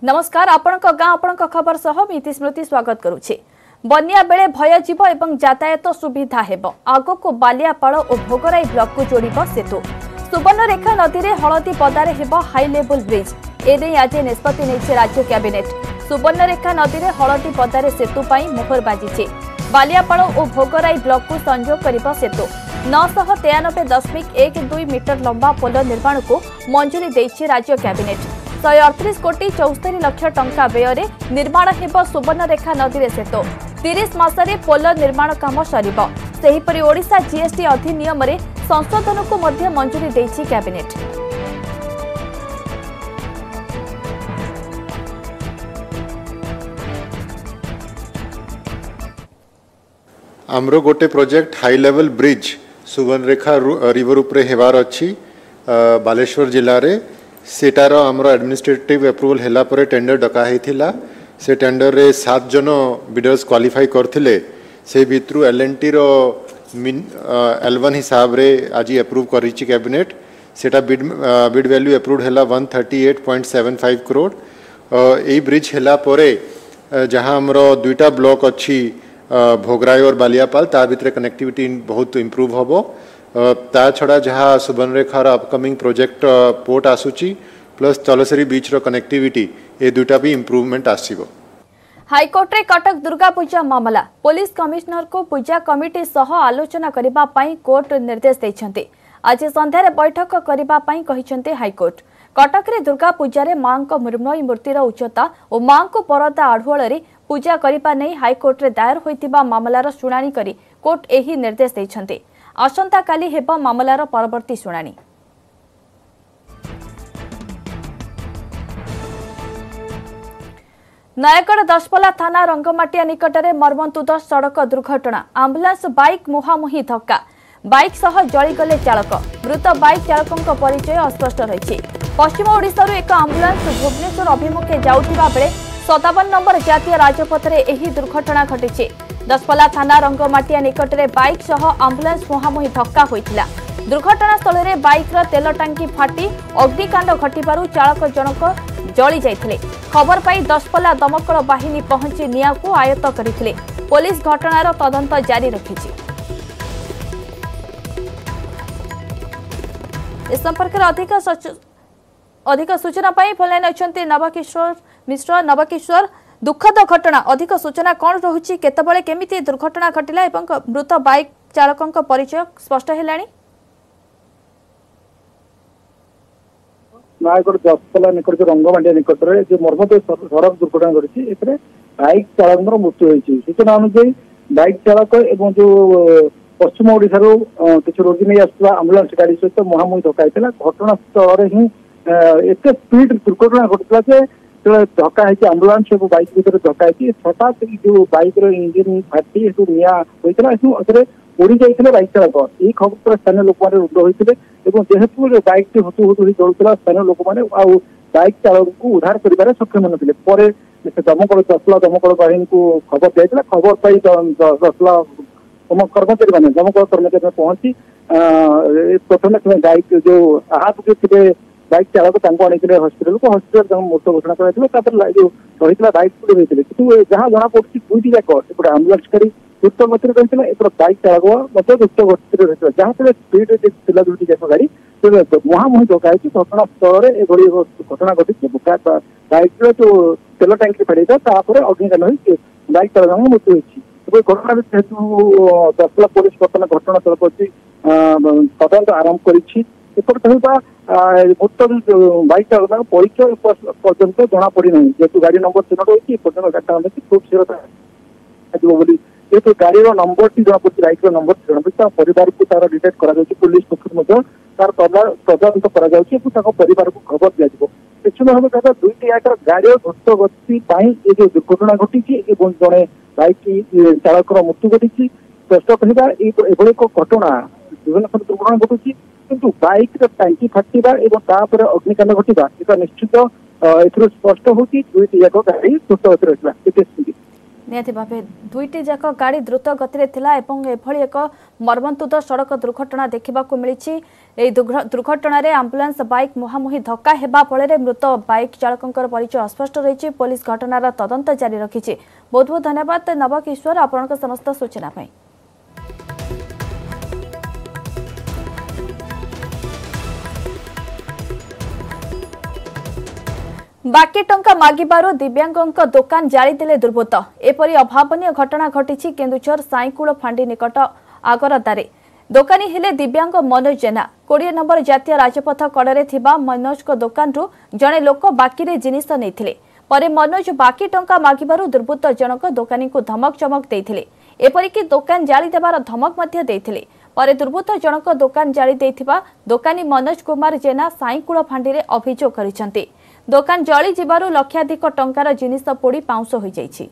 नमस्कार आपणक गाँ आपणक खबर सह मिति स्मृति स्वागत करुछे। बन्या बेले भय जीव एवं यातायात सुविधा हेब आगको बालियापाड़ और भोगराई ब्लॉक को जोड़िब सेतु। सुवर्णरेखा नदी में हलदी पदारे हेब हाई लेवल ब्रिज एने आज निष्पत्ति नेछि राज्य कैबिनेट। सुवर्णरेखा नदी में हलदी पदारे सेतु पाई मोहर बाजिछे। बालियापाड़ और भोगराई ब्लॉक को संयोग करिब सेतु। 993.12 मीटर लंबा पोल निर्माण को मंजूरी देछि राज्य कैबिनेट। 138 कोटी 74 लाख टंका व्यय निर्माण हेब सुवर्णरेखा नदी में सेतु। 30 मासरे पोल निर्माण काम सरिब। सेहीपरि ओडिशा जीएसटी अधिनियम रे संशोधन को मध्य मंजूरी देछि कैबिनेट। आमरो गोटे project high level bridge Subarnarekha river उपरे हेबार अछि बालेश्वर जिल्ला रे। सेटार आमरो एडमिनिस्ट्रेटिव अप्रूवल हैला परे टेंडर डका हेथिला। से टेंडर रे 7 जन बिडर्स क्वालिफाई करथिले। से भितरु एलएनटी रो L1 हिसाब रे आज अप्रूव करिछि कैबिनेट। सेटा बिड वैल्यू अप्रूव्ड हैला 138.75 करोड़। एई ब्रिज हैला परे जहां हमरो दुईटा ब्लॉक अछि भोगराई और बालियापाल ता भितर कनेक्टिविटी बहुत इम्प्रूव होबो। ता छड़ा जहाँ सुवर्णरेखार अपकमिंग प्रोजेक्ट पोर्ट आसुची प्लस तलसेरी बीच रो कनेक्टिविटी ए दुटा भी इम्प्रूवमेंट आसीबो। हाईकोर्ट रे कटक दुर्गा पूजा मामला पुलिस कमिश्नर को पूजा कमिटी सह आलोचना करिबा पाई कोर्ट निर्देश दैछन्ते। आज संध्यारे बैठक करिबा पाई कहिछन्ते हाईकोर्ट। कटक रे दुर्गा पूजा रे मां को मृण्मयी मूर्तिर उच्चता और मां को परदा आढुआल रे पूजा करिबा नै हाईकोर्ट रे दायर होइतिबा मामलार सुनानी करी कोर्ट एही निर्देश दैछन्ते। आसंता काली हेब मामलार परवर्ती सुनानी। नयागढ़ दशपल्ला थाना रंगमाटिया निकट में मर्मन्तुद सड़क दुर्घटना। आम्बुलांस बाइक मुहांमुही धक्का। बाइक सह जलीगले चालक। मृत बाइक चालकों परिचय अस्पष्ट रही। पश्चिम ओडिशारू एक आम्बुलांस भुवनेश्वर अभिमुखे जाउथिबा बेले 57 नंबर जातीय राजपथ रे एही दुर्घटना घटिछि। दशपल्ला थाना रंगमाटिया निकट में बाइक सह आम्बुलांस मुहांमुही धक्का होइथिला। दुर्घटना स्थल में बाइक तेल टांकी फाटी अग्निकांड घटिबारु चालक जनक जली जाइथिले। खबर पाई दशपल्ला दमकल बाहिनी पहुंची निया को आयत्त करथिले। पुलिस घटनार तदंत जारी रखिछि। इस संपर्क में अधिक सूचना पाई फोनलाइन अछंती नवकिशोर मिश्र। नवकिशोर, दुखद घटना अधिक सूचना कौन रहुछि? केतबळे केमिति दुर्घटना घटिला एवं मृत बाइक चालकक परिचय स्पष्ट हेलाणी? नयागढ़ दशपल्ला निकट रंगमाटिया निकट में जो मर्मन्तुद सड़क दुर्घटना घटी बाइक चालक मृत्यु होती। सूचना अनुसार बाइक चालक एवं जो पश्चिम ओडिशा किसी रोगी नहीं आसुवा आम्बुलांस गाड़ी सहित मुहांमुही धक्का होता। घटनास्थल ही एत स्पीड दुर्घटना घटला धक्का है आम्बुलांस और बाइक भर धक्का है। हठात जो बाइक इंजिन फाटी निया होता उड़ी जाते बाइक चालक। यही खबर स्थानीय लोक मैंने रुद्ध होते जेहेतु बाइक टी हुतु हुतु चलुला स्थानीय लोक मैंने बाइक चालक को उद्धार कर सक्षम नथिले। दमकल दशपल्ला दमकल बाहिनी को खबर दिया। खबर पाई दशपल्ला कर्मचारी मैंने दमकल कर्मचारी पहुंची प्रथम बाइक जो आहत जो थे बाइक चालक हस्पिटाल को हस्पिटाल मृत घोषणा कर जो रही बाइक पुलिस होते कि जहाँ जना पड़ी दुईटी जाक एपटे आम्बुलांस गाड़ी द्रुत गति रही है एपटे बाइक चालक द्रुत गति रही जहाँ स्पीड दुईटी जाक गाड़ी मुहांमुही धक्का घटनास्थल में घटना घटी। बाइक जो तेल टांकी फाड़ी अग्निकांड हो बाइक चालक मृत्यु होती। घटना जेहेतु दशपल्ला पुलिस बर्तमान घटनास्थल पहुंची तदंत आरंभ कर बाइक चालक परिचय पर्यंत जना पड़ना जेहतु गाड़ी नंबर चिन्हट होती खूब शीघ्र जेहतु गाड़ी नंबर टी जना पड़ी बाइक नंबर चिन्हट परिवार को तार डिटेक्ट कर पुलिस पक्ष तार तदंत परिवार को खबर दिया। निश्चित भाव कथा दुईटी गाड़ी द्रुत गति जो दुर्घटना घटी जड़े बाइक चालक मृत्यु घटी। स्पष्ट कहवा एभली एक घटना विभिन्न दुर्घटना घटुची किंतु बाइक टांकी फाटिबा अग्निकांड घटवा निश्चित स्पष्ट होती दुईटी जाक गाड़ी द्रुत गति रही। निहाती भावे दुईटी जाक गाड़ी द्रुत गति थिला एवं एभली एक मर्मन्तुद सड़क दुर्घटना देखा मिली। दुर्घटना रे आंबुलांस बाइक मुहांमुही धक्का हेबा फल मृत बाइक चालकंकर परिचय अस्पष्ट रही। पुलिस घटनार तदंत जारी रखिछि। बहुत बहुत धन्यवाद नवकिशोर आपनक समस्त सूचना पाई। बाकी टंका मागिबारो दिव्यांगों दुकान जालीदेले दुर्बृत्त। एपरी अभावनीय घटना घटी केन्दुझर साईकूल फांडी निकट आगरदारे। दोकानी हेले दिव्यांग मनोज जेना। 20 नंबर जातीय राजपथ कड़े थिबा मनोज को दुकान रु जड़े लोक बाकी रे जिनिस नैथिले। परे मनोज बाकी टंका मागिबारो दुर्बृत्त जनक दोकानी को धमक चमक देइथिले। एपरिकी दुकान जाली देबार धमक मध्य देइथिले। परे दुर्बृत्त जनक दुकान जाली देइथिबा दोकानी मनोज कुमार जेना साईकूल फांडी रे अभियोग करिसंती। दोकान जली जिबारु लक्षाधिक टंकार जिनिस पोड़ी पाउंस हो जाइछि।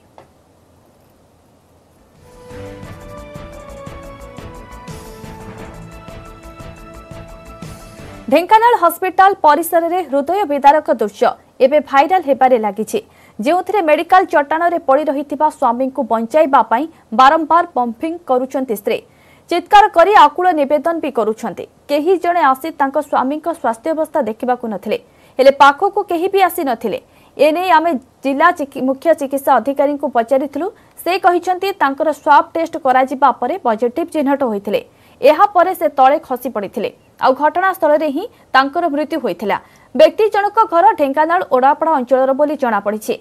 ढेंकानाल हॉस्पिटल परिसर रे हृदय विदारक दृश्य एबे भाइराल हेबारे लागिछि। जेउथिरे मेडिकल चट्टाण रे पड़ी रहिथिबा स्वामी को बंचाइबा पई बारंबार पंपिंग करूछंती स्त्री। चित्कार करी आकुल निवेदन भी करूछंती। केही जणे आसी तांको स्वामी को स्वास्थ्य अवस्था देखिबाकू नथिले हेले पाखो को केही भी आसी नथिले। एने आमे जिला मुख्य चिकित्सा अधिकारी को पचारिथिलु। से कहिसंती तांकर स्वाब टेस्ट करा जिबा परे पॉजिटिव चिन्हट होइथिले। एहा परे से तळे खसी पड़िथिले आ घटनास्थल रे ही तांकर मृत्यु होइथिला। व्यक्ति जनक घर ढेंकानाल ओडापड़ा अंचलर बोली जणा पड़िछि।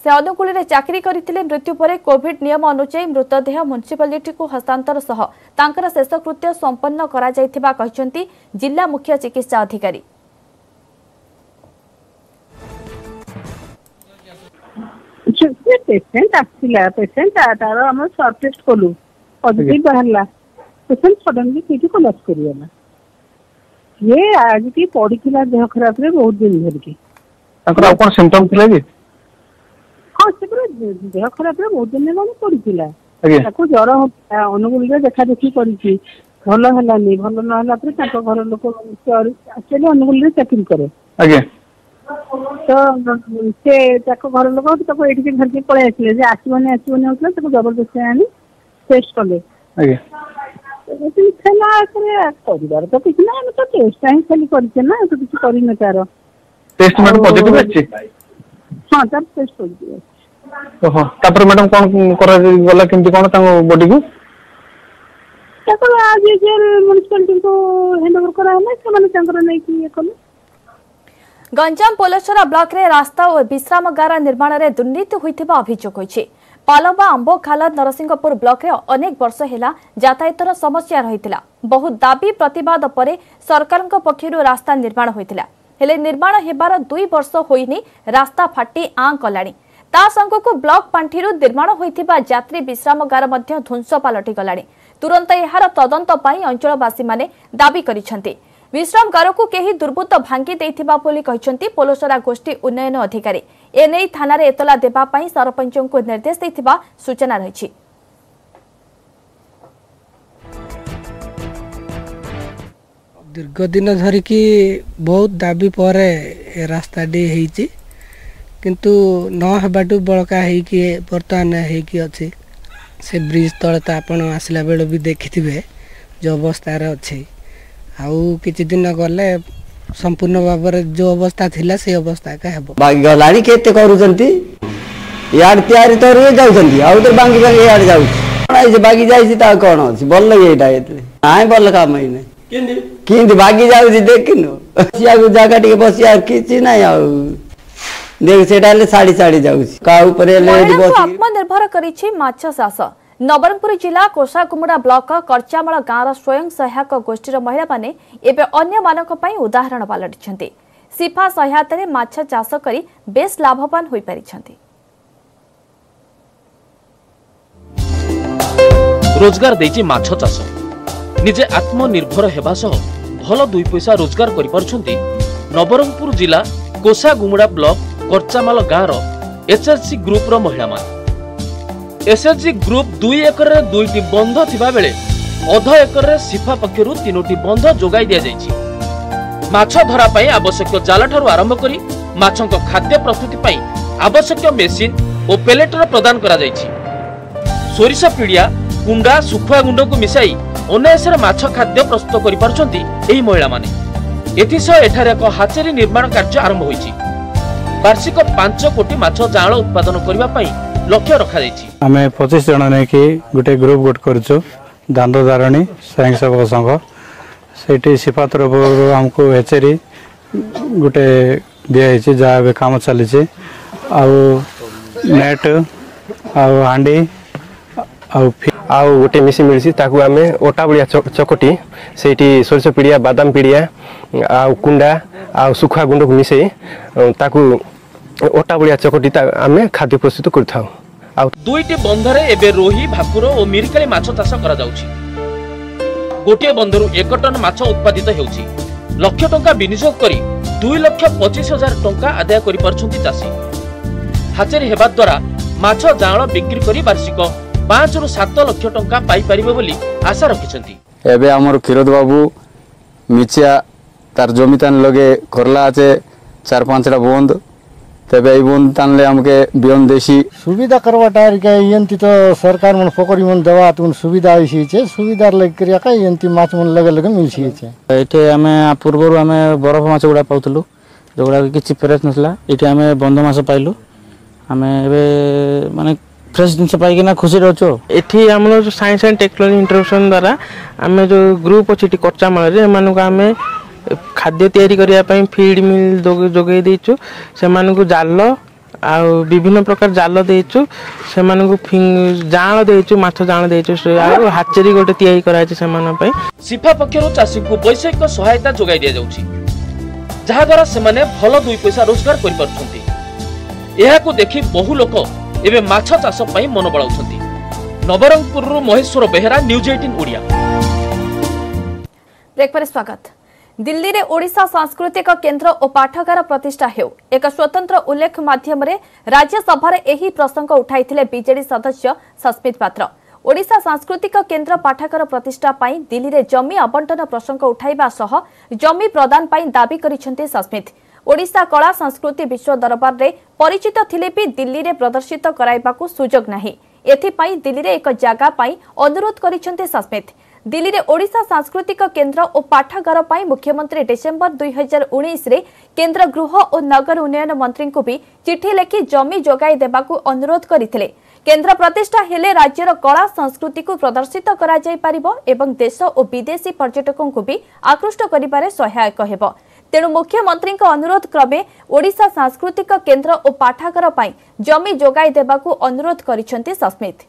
से अनुकूल रे चाकरी करथिले। मृत्यु परे कोविड नियम अनुसार मृतदेह म्युनिसिपालिटी को हस्तांतर सह तांकर शेषकृत्य संपन्न करा जायथिबा कहिसंती जिला मुख्य चिकित्सा अधिकारी। पेसेंट आसला पेसेंट तार हम स्वाब टेस्ट कलु पॉजिटिव बाहरला पेसेंट सडनली सीटी कोलैप्स करियला। ये आज की पड़ीला देह खराब रे बहुत दिन धर की ताकर कोन सिम्पटम थिला कि हां से पूरा देह खराब रे बहुत दिन मन पड़ीला। ताको ज्वर अनुगुल रे देखा देखी करिछि भलो हलानी भलो न हला पर ताको घर लोक एक्चुअली अनुगुल रे चेकिंग करे आगे तो से ताको घर लोक ताको एठी घर के पळे आसिले जे आसीबने होतला ताको जबरदस्ती आनी टेस्ट कले आगे तो खेला करे परिवार तो किछ ना हम तो टेस्ट ही खाली करछे ना तो किछ करि न तार टेस्ट में पॉजिटिव अछि। हां तब टेस्ट पॉजिटिव ओहो तापर मैडम कोन करा गला केमति कोन ता बॉडी को ताको आज जे म्युनिसिपालिटी को हैंडओवर करा है से माने तांकर नै कि ये कले। गंजाम पोलसरा ब्लॉक रे रास्ता और विश्रामगार निर्माण रे दुर्नीति होइथिबा अभियोग होइछि। पालबा आंबखाला नरसिंहपुर ब्लॉक रे अनेक वर्ष हेला यातायातर समस्या रहितिला। बहुत दाबी प्रतिवाद परे सरकारक पक्षरु रास्ता निर्माण होइतिला हेले निर्माण हेबार 2 वर्ष होइनी रास्ता फाटी आं कलाणी। ता संगको ब्लॉक पांठिरु निर्माण होइथिबा यात्री विश्रामगार मध्य ध्वंस पालटि गलाणी। तुरंत एहार तदंत पई अंचलवासी माने दाबी करिसंती। विश्रामगार को केही दुर्बृत्त भांगी देथिबा बोली कहिसंती पोलसरा गोष्ठी उन्नयन अधिकारी। एनै थाना रे एतला देबा पई सरपंच को निर्देश देथिबा सूचना रहिछि। दीर्घ दिन धरिकी बहुत दाबी पर रास्ता डी हेची किंतु न हेबाटू बळका हेकी बर्तमान हेकी अछि। से ब्रिज तले त आपण आसला बेल भी देखिथिबे जो अवस्था रे अछि। आउ किछि दिन गले संपूर्ण भाव जो अवस्था थिला से अवस्था का हेबो। बागी गलाणी केते करूचंती यार तयारी तो रे जाउचंती आ उधर बांगी बांगी यार जाउ आई जे बागी जाईसी ता कोन अछि बोल लगे एटा एतले आय बोल काम नै किंदी बागी जाउ जी देखिनो सिया को जागा टिके बसिया किछि नै आउ देख सेटाले साड़ी साड़ी जाउछि का ऊपर ले बसी आत्मनिर्भर करिछि माछ चाष। नवरंगपुर जिला कोसाकुमुड़ा ब्लॉक करचामल गाँव स्वयं सहायक गोष्ठीर महिला माने एबे अन्य मानक पई उदाहरण पालटिछन्ति। सिफा सहायतारे माछ चाष करी बेस लाभवान होई परिछन्ति। रोजगार देछि माछ चाष निजे आत्मनिर्भर हेबा सह भल 2 पैसा रोजगार करि परछन्ति। नवरंगपुर जिला कोसागुमुड़ा ब्लॉक करचामल गाँव एसएचजी ग्रुप रो महिला मान। एसएचजी ग्रुप 2 एकर रे 2टी बंध थिबा बेले अध एकर रे सिफा पक्षरु 3टी बंध जोगाई दिया जायछि। माछ धरा पई आवश्यक जाल ठारू आरंभ करी माछक खाद्य प्रस्तुति पई आवश्यक मेसिन और पेलेटर प्रदान करा जायछि। सोरिष पीड़िया कुंडा सुखुआ गुंड को मिसाई अनायासरे माछ खाद्य प्रस्तुत करि पारछंती एही महिला माने। एथिसह एठारे एक हाचेरी निर्माण कार्य आरंभ होईछि। वार्षिक 5 कोटी माछ जाळ उत्पादन करबा पई लक्ष्य रखा जायछि। आमे 25 जण ने कि गुटे ग्रुप गोट करछु दांडोदारणी स्वयंसेवक संघ सेठी सिफातर हमको हेचेरी गुटे दिया है जहाँ काम चली नेट हांडी गोटे मिसी मिली आम ओटा बड़िया चकटी से सोरिष पीड़िया बादाम पीड़िया कुंडा सुखुआ गुंड को मिसई ओटा बड़िया चकटी आम खाद्य प्रस्तुत कर दुईटी बंधरे एबे रोही भाकुर और मिरकाली माछ चाष करा जाउछि। गोटे बंधरु 1 टन माछ उत्पादित हेउछि। लक्ष टंका विनियोग करी 2,25,000 टंका आदाय करि परछंती चासी। हाचेरी हेबा द्वारा माछ जाळ बिक्री करी वार्षिक 5 रु 7 लाख टंका पाई परिबे बोली आशा रखिछंती। एबे हमर खिरोद बाबू मिचिया तार जमी तान लगे करला आछे 4-5 टा बंद तबे ए बंद तानले हमके बियन देसी सुविधा करवाटार के यंती तो सरकार मन पोखरी मन देवा तुन सुविधा आइसी छे सुविधा लग करिया का यंती माछ मन लगे लगे मिलसी छे। एठे हमें पूर्वरु हमें बरफ माछ गुडा पाउतलु जोगुडा किछि फ्रेश नसला एठे हमें बंद माछ पाइलु हमें एबे माने फ्रेश जिनस पाई किना खुशी रहछो। एठी हमरो जो साइंस एंड टेक्नोलॉजी इंटरवेंशन द्वारा हमें जो ग्रुप अछि कच्चामाल रे मानु का हमें खाद्य तैयारी करिया पई फीड मिल जोगे देइछु से मानु जाल आ विभिन्न प्रकार जाल देइछु से मानु जाल देइछु माछ जाल देइछु से आ हाचेरी गोटे तैयारी कराइ छै से मानु पई। सिफा पक्षरु चासी को वैषयिक सहायता जोगाई दिया जाउछि जहा द्वारा से माने भलो 2 पैसा रोजगार करि परछंती। एहा को देखि बहु लोक एबे माछ चाष पई मन बळाउछंती। नवरंगपुर रु महेश्वर बेहेरा न्यूज 18 ओडिया। ब्रेक पर स्वागत। दिल्ली रे ओडिशा सांस्कृतिक केंद्र और पाठागार प्रतिष्ठा हेउ एक स्वतंत्र उल्लेख माध्यम रे राज्यसभा रे एही प्रसंग उठाइथिले बीजेडी सदस्य सस्मित पात्र। ओडिशा सांस्कृतिक केंद्र पाठागार प्रतिष्ठा पाई दिल्ली रे जमी आवंटन प्रसंग उठाइबा सह जमी प्रदान पाई दाबी करिसेंती सस्मित। ओडिशा कला संस्कृति विश्व दरबार रे परिचित थिले भी दिल्ली रे प्रदर्शित कराइबाकू सुजोग नाही। एथि पाई दिल्ली रे एक जागा पाई अनुरोध करिसेंती सस्मित। दिल्ली रे ओडिशा सांस्कृतिक केंद्र और पाठागार पाई मुख्यमंत्री डिसेंबर 2019 रे केंद्र गृह और नगर उन्नयन मंत्री को भी चिठी लिखि जमी जोगाई देबाकू अनुरोध करिथिले। केंद्र प्रतिष्ठा हेले राज्यर कला संस्कृति को प्रदर्शित करा जाय परिबो एवं देश और विदेशी पर्यटकों को भी आकृष्ट करिबारे सहायक हेबो। तेणु मुख्यमंत्री अनुरोध क्रमे ओडिशा सांस्कृतिक केंद्र और पाठागार पाई जमी जोगाई देबाकू अनुरोध करिसेंती Sasmit.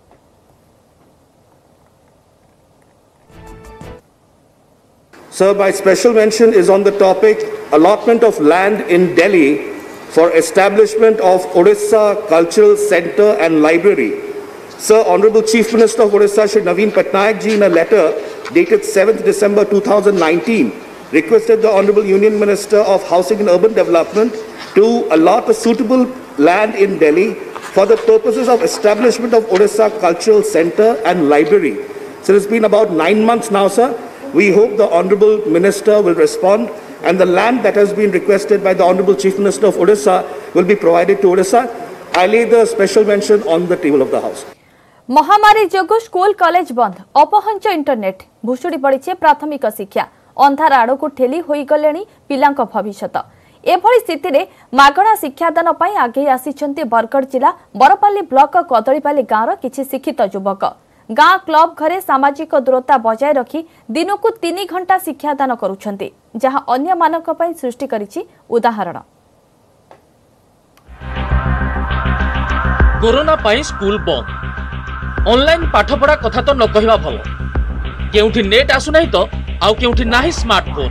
Sir, my special mention is on the topic allotment of land in Delhi for establishment of Odisha Cultural Center and Library. Sir, Honorable Chief Minister of Odisha, Shri Naveen Patnaik ji, in a letter dated 7th December 2019, requested the Honorable Union Minister of Housing and Urban Development to allot a suitable land in Delhi for the purposes of establishment of Odisha Cultural Center and Library. So it's been about 9 months now, sir. We hope the Honorable Minister will respond and the land that has been requested by the Honorable Chief Minister of Odisha will be provided to Odisha. I lay the special mention on the table of the House. महामारी जोगु school college बंद अपहंच internet भुशुड़ी पड़े प्राथमिक शिक्षा अंधार आड़ को ठेली होई गलेनी पिलांक भविष्यत। एभली स्थिति रे मागणा शिक्षादान पई आगे आसीचंती बरगढ़ जिला बरपाली ब्लॉक कदलीपाली गाँव किछि शिक्षित युवक। गाँ क्लब घरे सामाजिक दूरता बजाय रखी दिन को 3 घंटा शिक्षादान करुछंती जहां अन्य मानक पई सृष्टि करिछि उदाहरण। कोरोना पई स्कूल बंद ऑनलाइन पाठपढ़ा कथा तो न कहवा भल केउठी नेट आसु नाही तो आउ केउठी नाही स्मार्टफोन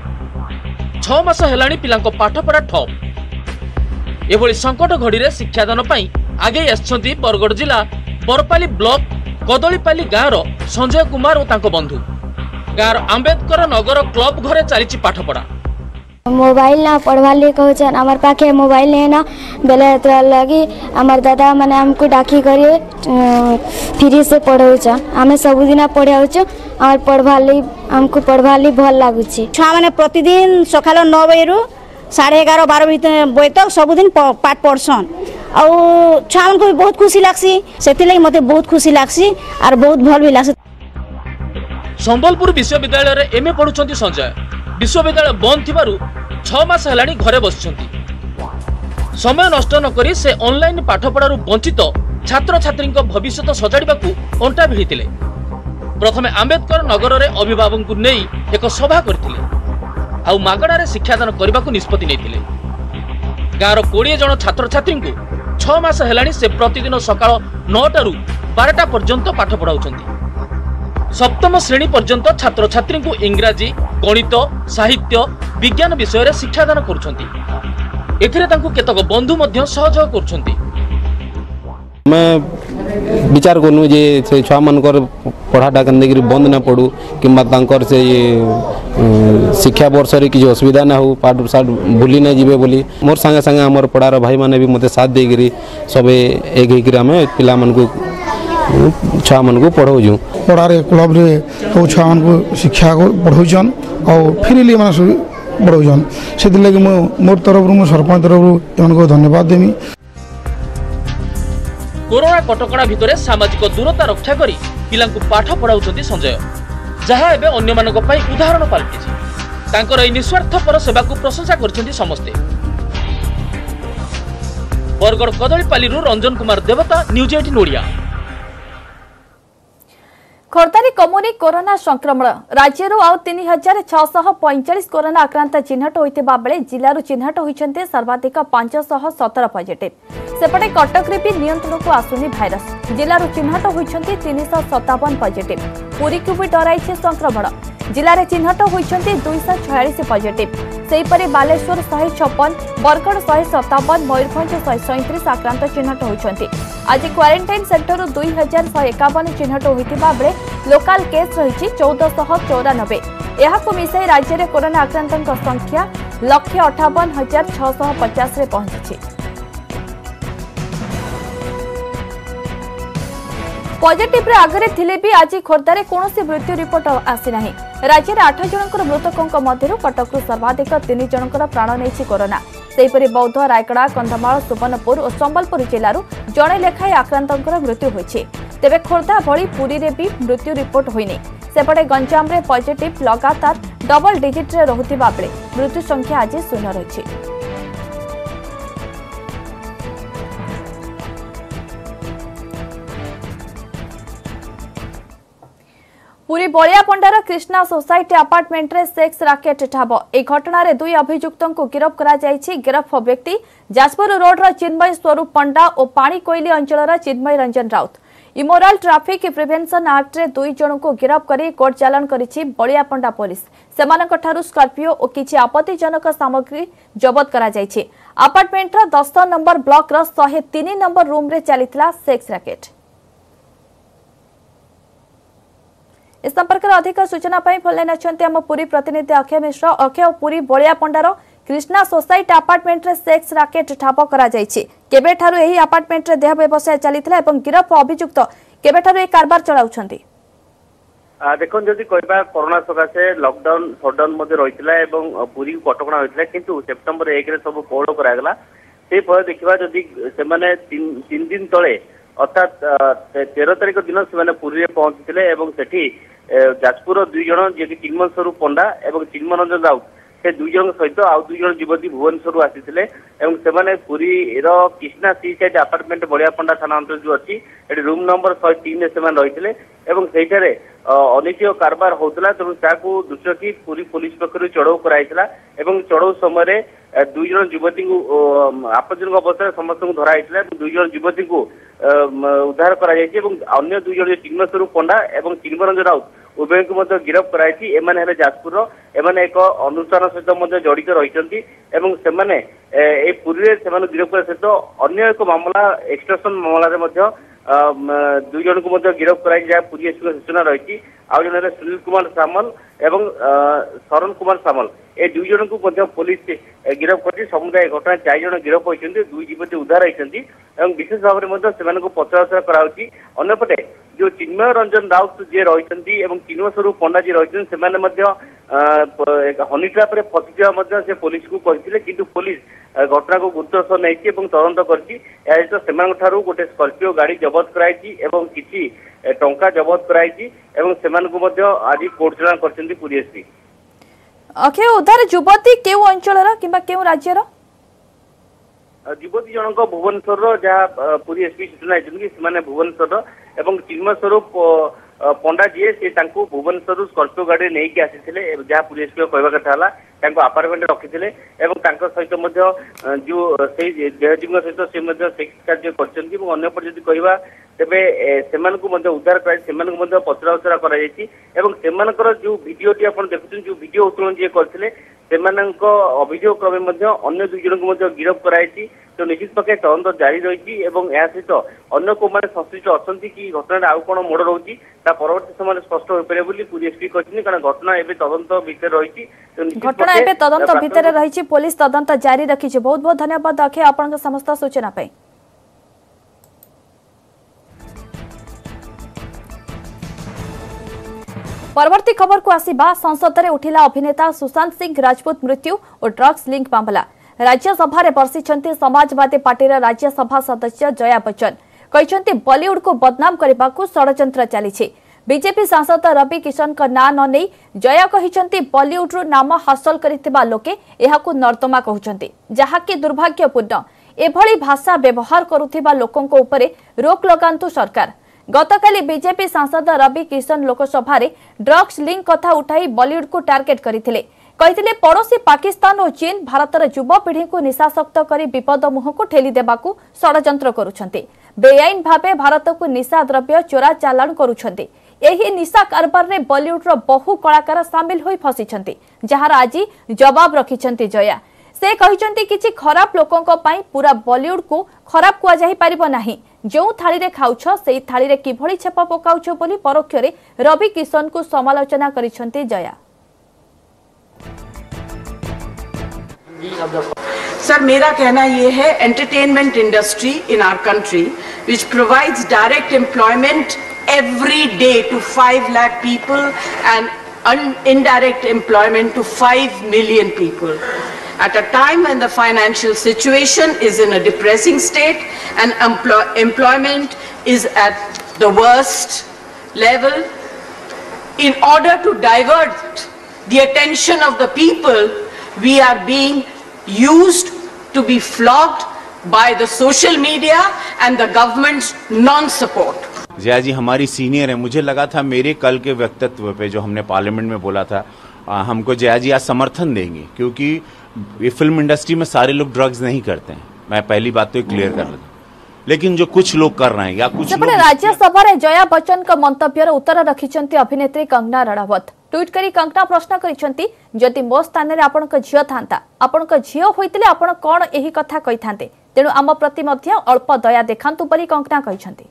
6 मास हेलाणी पिलांको पाठपढ़ा ठप। एभली संकट घड़ी रे शिक्षादान पई आगे आछंती बरगढ़ जिला बरपाली ब्लॉक कदलीपाली गाँव संजय कुमार और तांको बंधु। गाँव आंबेडकर नगर क्लब घरे चली पाठपढ़ा। मोबाइल ना पढ़वा लिए कहन आमर पाखे मोबाइल नहीं ना बेले तोरा लगी आमर दादा माने हमको डाकी करिए फ्री से पढ़ाउछन आमे सबुदिन पढ़ाउछ और पढ़वा ली हमको पढ़वा ली भल लागुछि। छुआ माने प्रतिदिन सकाल 9 बजे रु 11:30-12 बजे तक सबुदिन पाठ पढ़सन छुआ को भी बहुत खुशी लागसी से मते बहुत खुशी लागसी और बहुत भल भी लागसी। संबलपुर विश्वविद्यालय रे एमए पढुछंती संजय विश्वविद्यालय बंद थिबारु 6 मास हेलानी घरे बसछंती। समय नष्ट न करी से ऑनलाइन पाठपढ़ारू वंचित छात्र छात्री भविष्य सजाड़ाकू अंटा भिड़िथिले। प्रथमे आंबेडकर नगर रे अभिभावक को नहीं एक सभा करथिले आउ मागणारे शिक्षादान करने निष्पत्ति नैथिले। गाँव 20 जन छात्र छात्री को 6 मास हेलानी से प्रतिदिन सकाळ 9 रू 12टा पर्यंत पाठ पढ़ाउछंती। सप्तम श्रेणी पर्यंत छात्र छात्री को इंग्राजी गणित साहित्य विज्ञान विषय शिक्षादान करुछंती। एथिरे तांको केतक बंधु मध्य सहयोग करुछंती। मैं विचार करूँ जे से छुआ मानकर पढ़ाटा के बंद न पड़ू कि से शिक्षा वर्ष रे किसी असुविधा ना हो पाठ साठ भूली नहीं जीवे बोली मोर संगे संगे आमर पढ़ार भाई माने भी मते साथ देकरी सबे एक होकर आम पिला मन को छुआ मन को पढ़ाऊँ। पढ़ारे क्लब रे तो छुआ मन को शिक्षा को पढ़ाऊन और फ्रीली माने पढ़ाऊन से लगे मोर तरफ मो सरपंच तरफ को धन्यवाद देमी। कोरोना कटकणा भितरे सामाजिक दूरता रक्षा करी पिलांकु पाठ पढ़ाउछंती संजय जहा एबे अन्य मानक पई उदाहरण पालटिछि। तांकर ए निस्वार्थपर सेवाकु प्रशंसा करछंती समस्ते। बरगड़ कदलीपालीरु रंजन कुमार देवता न्यूज 18 ओडिया। खोर्धारे कमुनी कोरोना संक्रमण राज्य आउ 3645 कोरोना आक्रांत चिन्हट होइतिबा बेले जिल्लारु चिन्हट होइछन्ते सर्वाधिक 517 पॉजिटिव। सेपटे कटक रे भी नियंत्रण को आसुनी भाइरस जिल्लारु चिन्हट होइछन्ते 357 पॉजिटिव। पुरी को भी डराइछे संक्रमण जिल्ला रे चिन्हट होइछन्ते 246 पॉजिटिव। सेहीपरि बालेश्वर 156 बरगड़ 157 मयूरभंज 137 आक्रांत चिन्हट होइछन्ते। आज क्वारंटाइन सेंटर 2151 चिन्हट होइतिबा बेले लोकल केस रही 1494। यहां मिसाई राज्य में कोरोना आक्रांतों संख्या 158,650 रे पहुंची। पॉजिटिव रे आगरे थिले भी आज खोर्धारे कौनसी मृत्यु रिपोर्ट आसी नाही। राज्य में 8 जनकर मृतकों मध्य कटक सर्वाधिक 3 जनकर प्राण नहीं कोरोना। सेहीपरि बौद्ध रायगड़ा कंधमाल सुवर्णपुर और संबलपुर जिलूर जड़े लेखाएं आक्रांतों मृत्यु होइछि। तेबे खोर्धा भली पुरी रे भी मृत्यु रिपोर्ट होइनी। सेपटे गंजाम रे पॉजिटिव लगातार डबल डिजिट रे रहुतिबा बेले मृत्यु संख्या आज 0 रहिछि। पुरी बलियापंडार कृष्णा सोसाइटी अपार्टमेंट रे सेक्स राकेट ठाब। ए घटना रे 2 अभियुक्तों को गिरफ्त करा जायछि। गिरफ्त व्यक्ति जाजपुर रोड रा चिन्मय स्वरूप पंडा और पानी कोइली अंचल रा Chinmay Ranjan Raut. Immoral traffic prevention act रे 2 जन को गिरफ्त करी कोर्ट चालान करिछि बलियापंडा पुलिस। सेमानक ठारु स्कॉर्पियो और किछि आपत्तिजनक सामग्री जब्त करा जायछि। अपार्टमेंट रा 10 नंबर ब्लॉक रा 103 नंबर रूम रे चलितला सेक्स राकेट। इस संपर्क में अधिक सूचना फोन लाइन अच्छा आम पुरी प्रतिनिधि अक्षय मिश्र। अक्षय पुरी बलियापंडार कृष्णा सोसाइटी अपार्टमेंट रे सेक्स राकेट ठाप करा जायछि। केबे ठारु एही अपार्टमेंट रे देह व्यवसाय चलितला एवं गिरफ अभियुक्त केबे ठारु ए कारबार चलाउछन्ती? देखन जदि कहबा कोरोना सकाशे लॉकडाउन शटडाउन मध्ये रहितला एवं पुरी कटकणा होइतला किंतु सेप्टेम्बर 1 रे सब कोड करागला। से पर देखिबा जदि से माने 3 दिन तळे अर्थात 13 तारिख दिन से पुरी रे पहुंचीथिले एवं सेठी जाजपुर 2 जन जे चिन्मय स्वरूप पंडा एवं चिन्मय रंजन राउत से 2 जन सहित आउ 2 जन युवती भुवनेश्वर आसीथिले एवं से पुरी रो कृष्णा सी साइड अपार्टमेंट बलियापंडा थाना अंचल जो अच्छी एटी रूम नंबर 103 रे से रही एवं सेठारे अनिश्चय कारबार होता तेणु ताकू दृश्य रखी पुरी पुलिस पक्ष चढ़ऊ कराइला एवं चढ़ऊ समय 2 जन युवती को आपत्तिजनक अवस्था समस्त धराई 2 जन युवती को उद्धार करा अन्य 2 जन चिन्मय स्वरूप पंडा एवं चिन्मय रंजन राउत उभय को गिरफ्त कराई। एमाने जाजपुर एमाने एक अनुष्ठान सहित जड़ित रही एवं सेमाने ए पुरी से गिरफ्त करा सहित अन्य एक मामला एक्सटॉर्शन मामला 2 जन को गिरफ्त कराई जहाँ पुरी एसपी सूचना रही। आउ जन सुनील कुमार सामल एवं शरण कुमार सामल ए 2 जन को पुलिस गिरफ्त कर समुदाय घटना 4 जन गिरफ्त होती 2 युवती उद्धार होती विशेष भाव में पचराउचरा कराउछि। अन्यपटे जो चिन्मय रंजन राउत जी रही एवं चिन्मय स्वरूप पंडा जी रही से हनी ट्राप फसी से पुलिस को कहते किंतु पुलिस घटना को गुरुत्वर सह नहीं तदंत कर गोटे स्कॉर्पियो गाड़ी जबत कराई एवं किसी टंका जबत कराई आज कोर्ट चालाण कर पुरी एसपी। अक्षय उद्धार युवती केउ अंचल कि राज्यर युवती जनक भुवनेश्वर जहाँ पुरी एसपी सूचना है भुवनेश्वर एवं चिन्मय स्वरूप पंडा जी से भुवनेश्वर स्कॉर्पियो गाड़ी नहीं आसी जहाँ पुरी एसपी कहवा कथा आपार्टमेंट रखी सहित जो देहजीवी सहित सेक्स कार्य कर तेबे उद्धार कर पचरा उचरा कर जो भिडियोटी आप देखुं जो भिडियो उत्तोलन जी करते अभियोग क्रमे अन्य 2 जन को गिरफ्त कराई तो निश्चित पक्षे तदंत जारी रही सहित अन्य को मैंने संश्लिष्ट अच्छा कि घटना आउ कौन मोड़ रोचे परवर्ती समय स्पष्ट हो पारे पुलिस एसपी कहते कारण घटना एवं तदंत भितर रही घटना एवं तदंत भितर रही पुलिस तदंत जारी रखी। बहुत बहुत धन्यवाद अक्षय आपन समस्त सूचना पाई। परवर्ती खबर को आसिबा संसद में उठिला अभिनेता सुशांत सिंह राजपूत मृत्यु और ड्रग्स लिंक मामला। राज्यसभा रे बर्षिछंती समाजवादी पार्टी राज्यसभा सदस्य जया बच्चन कहते बॉलीवुड को बदनाम करने को षड्यंत्र चली। बीजेपी सांसद रवि किशन का ना न नहीं जया कहते बॉलीवुड नाम हासिल करथिबा लोके एहाकु नर्दमा कहउछंती जहाकी दुर्भाग्यपूर्ण। एभली भाषा व्यवहार करुथिबा लोकंको उपरे रोक लगांतु सरकार। गतकाली बीजेपी सांसद रवि किशन लोकसभा ड्रग्स लिंक कथा उठाई बॉलीवुड को टार्गेट करथिले। कहते पड़ोशी पाकिस्तान और चीन भारतर युवपीढ़ी को निशासक्त कर विपद मुह को ठेली देबाकू षड्यंत्र करुछंती। बेआईन भावे भारत को निशा द्रव्य चोरा चालाण करुछंती। एही निशा कारबार रे बॉलीवुड रो बहु कलाकार सामिल होई फसिछंती जहार आज जवाब रखिछंती जया। से कहिछंती किछि खराब लोकंक पई पूरा बॉलीवुड को खराब कुआ जाहि परिबो नाही। जो थाली रे खाउछ सेई थाली रे किभଳି छेप पकाउछ बोली परोक्ष रे रवि किशन को समालोचना करिछंती जया। सर मेरा कहना ये है entertainment industry in our country which provides direct employment every day to 5 lakh people and indirect employment to 5 million people. At a time when the financial situation is in a depressing state and employment is at the worst level, in order to divert the attention of the people, we are being used to be flogged by the social media and the government's non-support. Jaya ji हमारी senior है, मुझे लगा था मेरे कल के व्यक्तित्व पे जो हमने पार्लियामेंट में बोला था हमको जया जी आज समर्थन देंगे, क्योंकि ये फिल्म इंडस्ट्री में सारे लोग ड्रग्स नहीं करते हैं। मैं पहली बात तो क्लियर कर लेता, लेकिन जो कुछ लोग कर रहे हैं या कुछ लोग राज्यसभा रे जया बच्चन का मंतव्यर उत्तर रखिछंती अभिनेत्री कंगना रणावत। ट्वीट करी कंगना प्रश्न करिछंती जदि मो स्थान रे आपनक झियो थांता आपनक झियो होइतिले आपण कोन एही कथा कहि थांते, तेनु आम प्रति मध्य अल्प दया देखांतु परि कंगना कहिछंती।